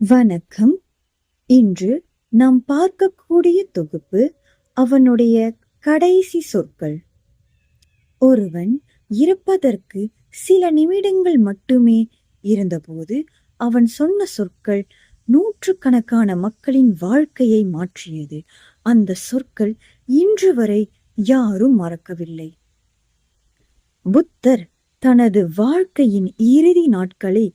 வணக்கம். இன்று நாம் பார்க்கக்கூடிய தொகுப்பு அவனுடைய கடைசி சொற்கள். ஒருவன் இறப்பதற்கு சில நிமிடங்கள் மட்டுமே இருந்தபோது அவன் சொன்ன சொற்கள் நூற்றுக்கணக்கான மக்களின் வாழ்க்கையை மாற்றியது. அந்த சொற்கள் இன்று வரை யாரும் மறக்கவில்லை. புத்தர் தனது வாழ்க்கையின் இறுதி நாட்களை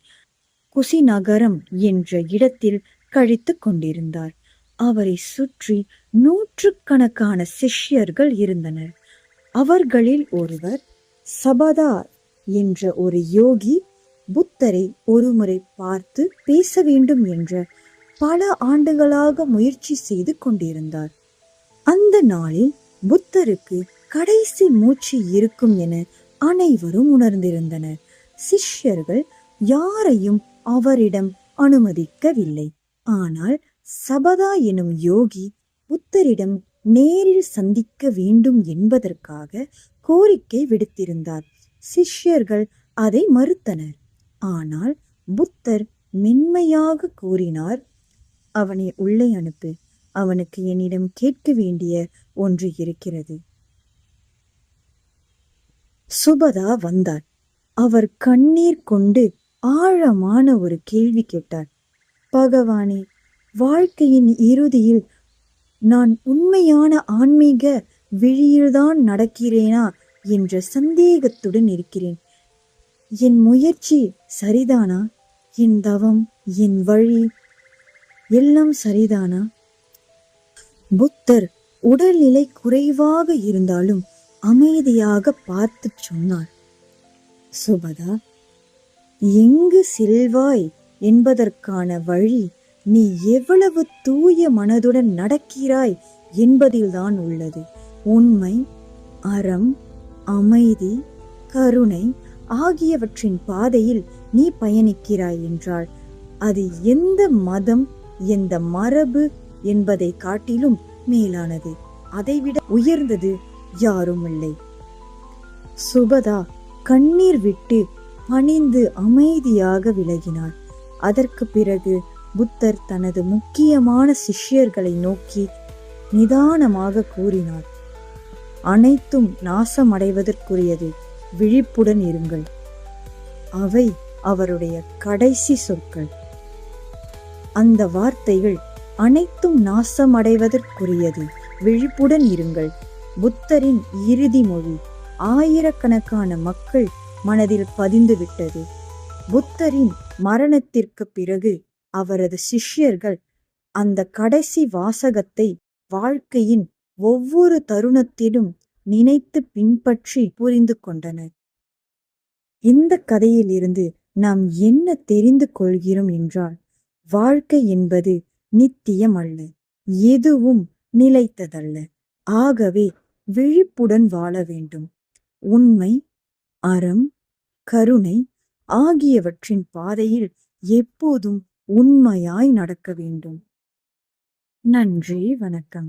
குசிநகரம் என்ற இடத்தில் கழித்துக் கொண்டிருந்தார். அவரை சுற்றி நூற்றுக்கணக்கான சிஷ்யர்கள் இருந்தனர். அவர்களில் ஒருவர் சபதா என்ற ஒரு யோகி புத்தரை ஒருமுறை பார்த்து பேச வேண்டும் என்ற பல ஆண்டுகளாக முயற்சி செய்து கொண்டிருந்தார். அந்த நாளில் புத்தருக்கு கடைசி மூச்சு இருக்கும் என அனைவரும் உணர்ந்திருந்தனர். சிஷ்யர்கள் யாரையும் அவரிடம் அனுமதிக்கவில்லை. ஆனால் சபதா எனும் யோகி புத்தரிடம் நேரில் சந்திக்க வேண்டும் என்பதற்காக கோரிக்கை விடுத்திருந்தார். சிஷ்யர்கள் அதை மறுத்தனர். ஆனால் புத்தர் மென்மையாக கூறினார், அவனை உள்ளே அனுப்பு. அவனுக்கு என்னிடம் கேட்க வேண்டிய ஒன்று இருக்கிறது. சுபதா வந்தார். அவர் கண்ணீர் கொண்டு ஆழமான ஒரு கேள்வி கேட்டார். பகவானே, வாழ்க்கையின் இறுதியில் நான் உண்மையான ஆன்மீக விழியில்தான் நடக்கிறேனா என்ற சந்தேகத்துடன் இருக்கிறேன். என் முயற்சி சரிதானா? என் தவம், என் வழி எல்லாம் சரிதானா? புத்தர் உடல்நிலை குறைவாக இருந்தாலும் அமைதியாக பார்த்து சொன்னார், சுபதா, எங்கு செல்வாய் என்பதற்கான வழி நீ எவ்வளவு தூய மனதுடன் நடக்கிறாய் என்பதில்தான் உள்ளது. உண்மை, அறம், அமைதி, கருணை ஆகியவற்றின் பாதையில் நீ பயணிக்கிறாய் என்றால் அது எந்த மதம், எந்த மரபு என்பதை காட்டிலும் மேலானது. அதைவிட உயர்ந்தது யாரும் இல்லை. சுபதா கண்ணீர் விட்டு பணிந்து அமைதியாக விலகினார். அதற்கு பிறகு புத்தர் தனது முக்கியமான சிஷ்யர்களை நோக்கி நிதானமாக கூறினார், அனைத்தும் நாசமடைவதற்குரியது, விழிப்புடன் இருங்கள். அவை அவருடைய கடைசி சொற்கள். அந்த வார்த்தைகள் அனைத்தும் நாசமடைவதற்குரியது, விழிப்புடன் இருங்கள், புத்தரின் இறுதி மொழி ஆயிரக்கணக்கான மக்கள் மனதில் பதிந்துவிட்டது. புத்தரின் மரணத்திற்கு பிறகு அவரது சிஷ்யர்கள் அந்த கடைசி வாசகத்தை வாழ்க்கையின் ஒவ்வொரு தருணத்திலும் நினைத்து பின்பற்றி புரிந்து கொண்டனர். இந்த கதையில் இருந்து நாம் என்ன தெரிந்து கொள்கிறோம் என்றால், வாழ்க்கை என்பது நித்தியம் அல்ல, எதுவும் நிலைத்ததல்ல. ஆகவே விழிப்புடன் வாழ வேண்டும். உண்மை, அறம், கருணை ஆகியவற்றின் பாதையில் எப்போதும் உண்மையாய் நடக்க வேண்டும். நன்றி, வணக்கம்.